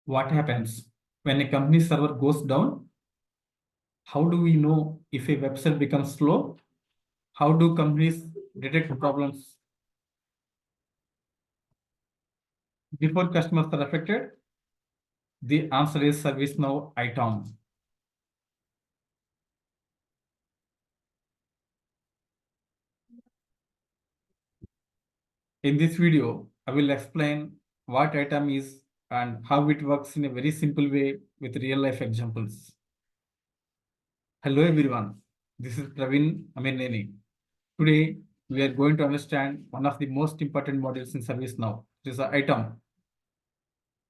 What happens when a company server goes down? How do we know if a website becomes slow? How do companies detect problems before customers are affected? The answer is ServiceNow ITOM. In this video, I will explain what ITOM is and how it works in a very simple way with real life examples. Hello everyone, this is Praveen Ameneni. Today, we are going to understand one of the most important modules in ServiceNow. It is the ITOM,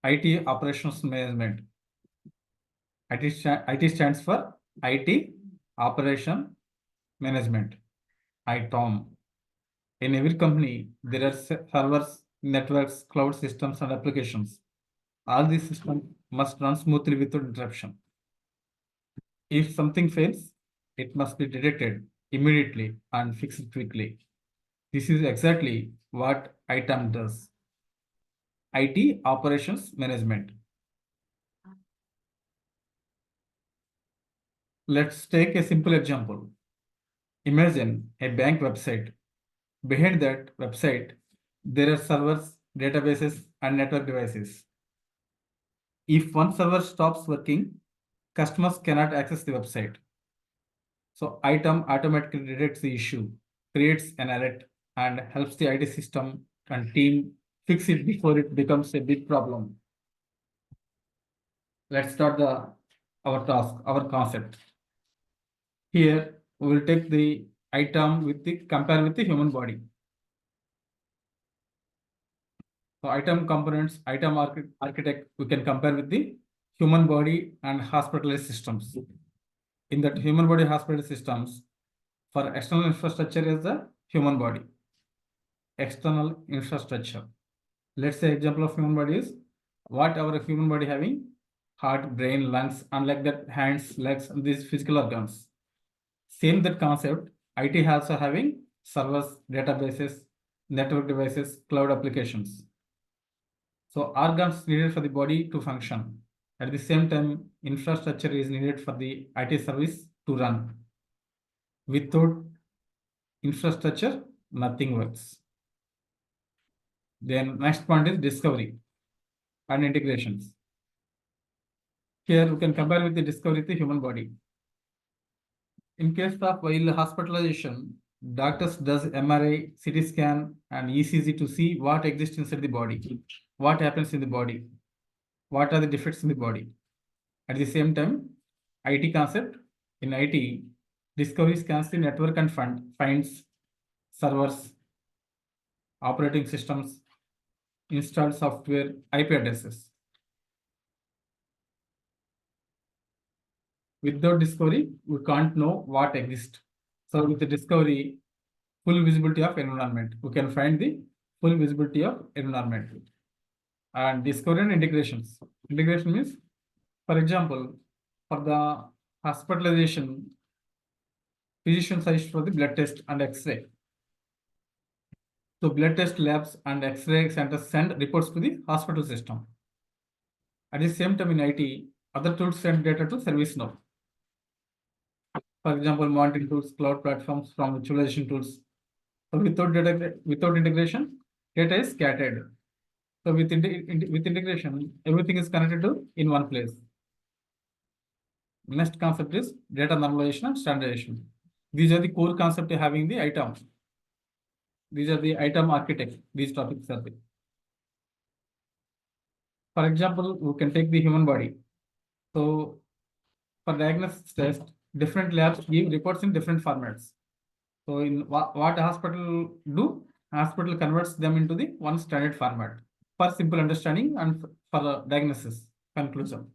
IT Operations Management. IT stands for IT Operation Management, ITOM. In every company, there are servers, networks, cloud systems, and applications. All these systems must run smoothly without interruption. If something fails, it must be detected immediately and fixed quickly. This is exactly what ITOM does. IT Operations Management. Let's take a simple example. Imagine a bank website. Behind that website, there are servers, databases, and network devices. If one server stops working, customers cannot access the website. So ITOM automatically detects the issue, creates an alert, and helps the IT system and team fix it before it becomes a big problem. Let's start our task, our concept. Here, we will take the ITOM compare with the human body. So ITOM components, ITOM architect, we can compare with the human body and hospitalized systems. In that human body hospital systems, for external infrastructure is the human body. External infrastructure. Let's say example of human body is what our human body having: heart, brain, lungs, unlike that hands, legs, and these physical organs. Same that concept, IT also having servers, databases, network devices, cloud applications. So organs needed for the body to function. At the same time, infrastructure is needed for the IT service to run. Without infrastructure, nothing works. Then next point is discovery and integrations. Here we can compare with the discovery with the human body. In case of while hospitalization, doctors does MRI, CT scan, and ECG to see what exists inside the body, what happens in the body, what are the defects in the body. At the same time, IT concept, in IT, discovery scans the network and finds servers, operating systems, installed software, IP addresses. Without discovery, we can't know what exists. So with the discovery, full visibility of environment, we can find the full visibility of environment. And discovery and integrations. Integration means, for example, for the hospitalization, physicians are used for the blood test and X-ray. So blood test labs and X-ray centers send reports to the hospital system. At the same time in IT, other tools send data to ServiceNow. For example, monitoring tools, cloud platforms from visualization tools. So without integration, data is scattered. So with integration, everything is connected to in one place. Next concept is data normalization and standardization. These are the core concept of having the ITOM. These are the ITOM architect. These topics are there. For example, we can take the human body. So for diagnosis test, different labs give reports in different formats. So in what hospital do? Hospital converts them into the one standard format for simple understanding and for diagnosis conclusion.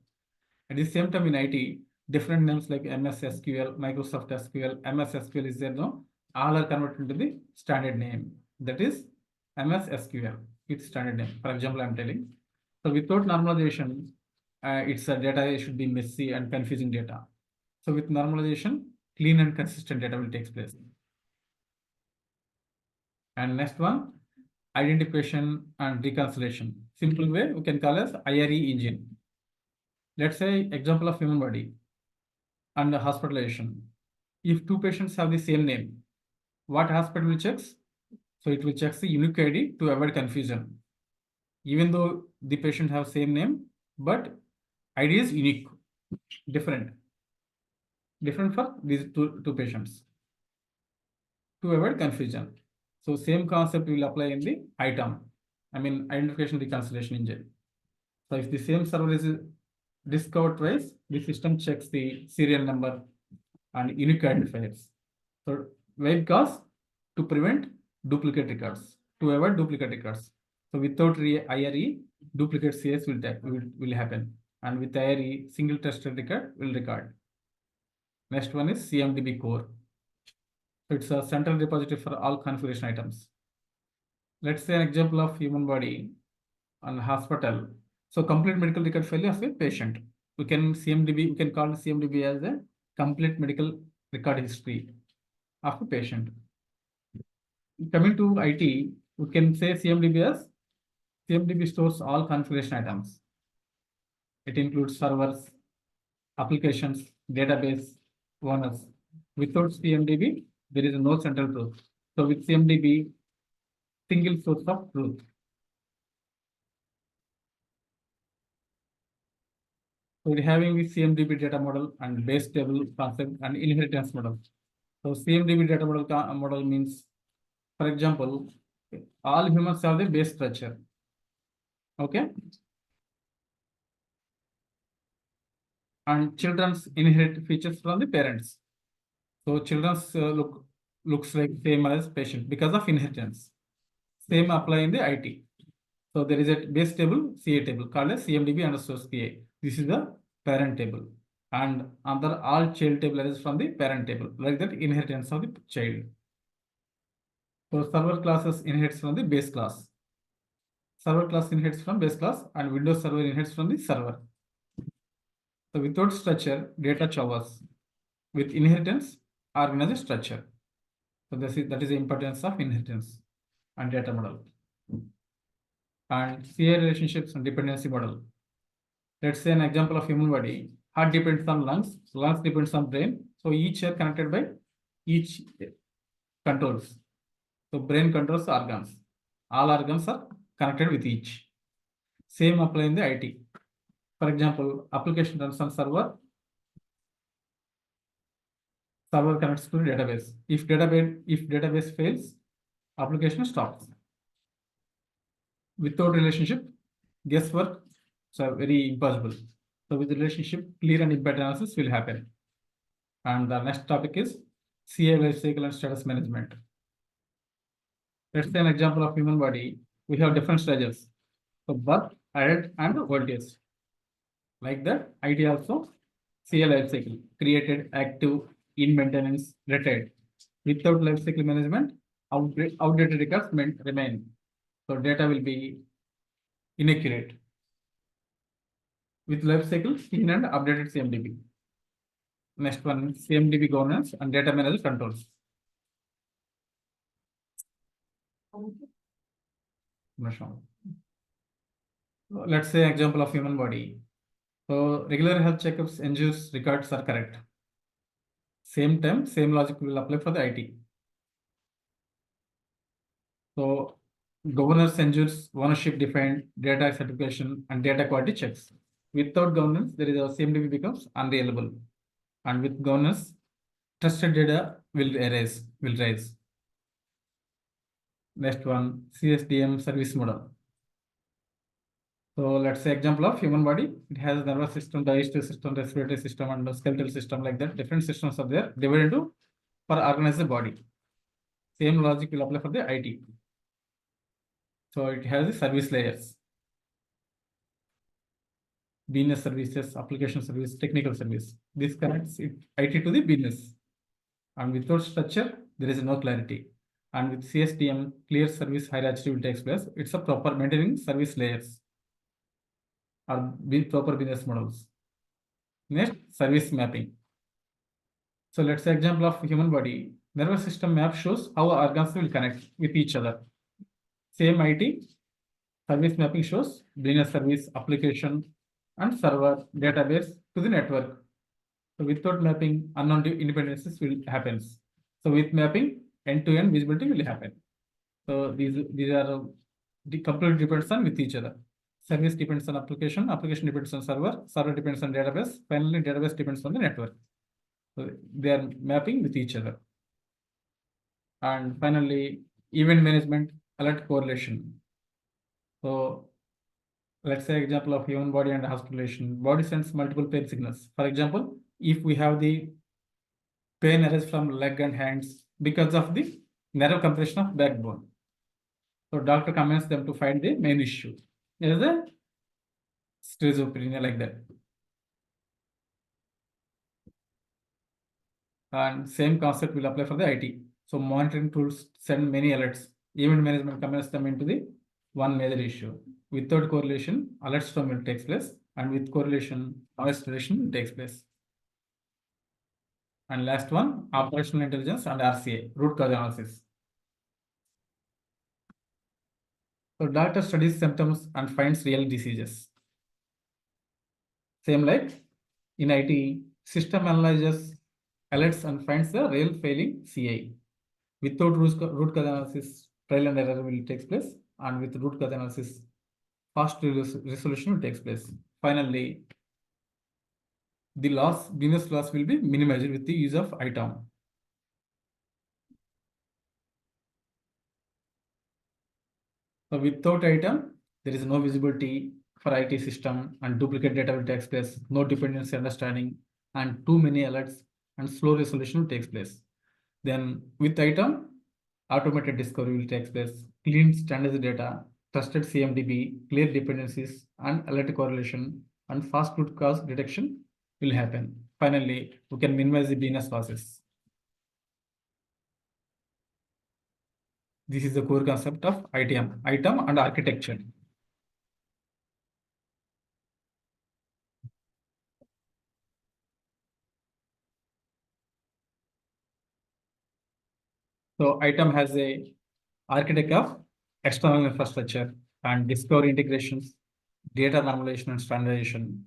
At the same time in IT, different names like MS SQL, Microsoft SQL, MS SQL is there, no? All are converted into the standard name. That is MS SQL with standard name. For example, I'm telling. So without normalization, its data should be messy and confusing data. So with normalization, clean and consistent data will take place. And next one, identification and reconciliation. Simple way we can call as IRE engine. Let's say example of human body and hospitalization. If two patients have the same name, what hospital will checks? So it will check the unique ID to avoid confusion. Even though the patient have same name, but ID is unique, different for these two patients to avoid confusion. So same concept will apply in the ITOM, I mean identification reconciliation engine. So if the same server is discovered twice, the system checks the serial number and unique identifiers. So why? Because to prevent duplicate records, to avoid duplicate records. So without IRE, duplicate CS will happen, and with IRE, single trusted record will record. Next one is CMDB core. So it's a central repository for all configuration items. Let's say an example of human body and hospital. So complete medical record failure of a patient. We can call CMDB as a complete medical record history of a patient. Coming to IT, we can say CMDB as CMDB stores all configuration items. It includes servers, applications, database, owners. Without CMDB, there is no central truth. So with CMDB, single source of truth. So we're having the CMDB data model and base table concept and inheritance model. So CMDB data model means, for example, all humans have the base structure. Okay. And children's inherit features from the parents. So children's looks like same as patient because of inheritance. Same apply in the IT. So there is a base table, CA table called as CMDB underscore CA. This is the parent table. And other all child table is from the parent table, like that inheritance of the child. So server classes inherits from the base class. Server class inherits from base class, and Windows server inherits from the server. So without structure, data covers. With inheritance, organize structure. So that is the importance of inheritance and data model. And CA relationships and dependency model. Let's say an example of human body. Heart depends on lungs, lungs depends on brain. So each are connected by each controls. So brain controls organs. All organs are connected with each. Same apply in the IT. For example, application runs on server. Server connects to database. If database fails, application stops. Without relationship, guesswork, so very impossible. So with relationship, clear and impact analysis will happen. And the next topic is CA lifecycle and status management. Let's say an example of human body. We have different stages. So birth, adult, and old age. Like that, IT also CA lifecycle, created, active, in maintenance, retired. Without lifecycle management, outdated records remain. So data will be inaccurate. With lifecycle, clean and updated CMDB. Next one, CMDB governance and data manager controls. Let's say example of human body. So regular health checkups ensures records are correct. Same time, same logic will apply for the IT. So governance ensures ownership defined, data certification, and data quality checks. Without governance, there is a CMDB becomes unreliable. And with governance, trusted data will rise. Next one, CSDM service model. So let's say example of human body. It has nervous system, digestive system, respiratory system, and skeletal system, like that. Different systems are there divided into for organize the body. Same logic will apply for the IT. So it has the service layers. Business services, application service, technical service. This connects IT to the business. And without structure, there is no clarity. And with CSDM, clear service hierarchy will take place. It's a proper maintaining service layers or proper business models. Next, service mapping. So let's say example of human body. Nervous system map shows how organs will connect with each other. Same IT, service mapping shows business service, application, and server database to the network. So without mapping, unknown independencies will happens. So with mapping, end-to-end visibility will happen. So these are the completely depends on with each other. Service depends on application, application depends on server, server depends on database, finally database depends on the network. So they are mapping with each other. And finally, event management, alert correlation. So let's say example of human body and hospitalization. Body sends multiple pain signals. For example, if we have the pain arises from leg and hands because of the narrow compression of backbone. So doctor commands them to find the main issue. There is a schizophrenia like that. And same concept will apply for the IT. So monitoring tools send many alerts. Event management combines them into the one major issue. Without correlation, alert storm will take place, and with correlation, noise reduction takes place. And last one, operational intelligence and RCA, root cause analysis. So doctor studies symptoms and finds real diseases. Same like in IT, system analyzes alerts and finds the real failing CI. Without root cause analysis, trial and error will take place, and with root cause analysis, fast resolution will take place. Finally, the business loss will be minimized with the use of ITOM. So without ITOM, there is no visibility for IT system, and duplicate data will take place, no dependency understanding, and too many alerts, and slow resolution takes place. Then with ITOM, automated discovery will take place, clean standard data, trusted CMDB, clear dependencies, and alert correlation, and fast root cause detection will happen. Finally, we can minimize the business losses. This is the core concept of ITOM and architecture. So ITOM has a architect of external infrastructure and discovery integrations, data normalization and standardization,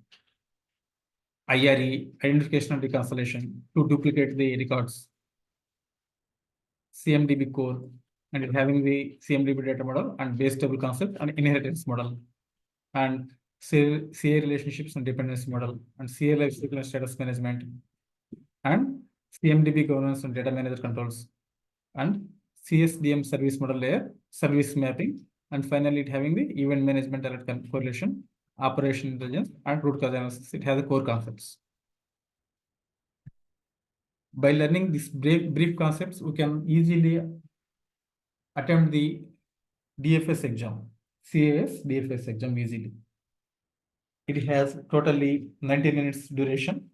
IRE, identification and reconciliation to duplicate the records, CMDB core, and having the CMDB data model and base table concept and inheritance model, and CA relationships and dependency model, and CA lifecycle and status management, and CMDB governance and data manager controls, and CSDM service model layer, service mapping, and finally it having the event management alert correlation, operation intelligence, and root cause analysis. It has the core concepts. By learning these brief concepts, we can easily attempt the DFS exam, CIS-DFS exam easily. It has totally 90 minutes duration,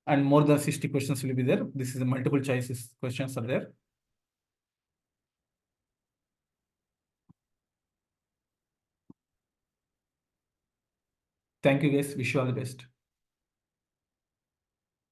and more than 60 questions will be there. This is a multiple choices questions are there. Thank you guys. Wish you all the best.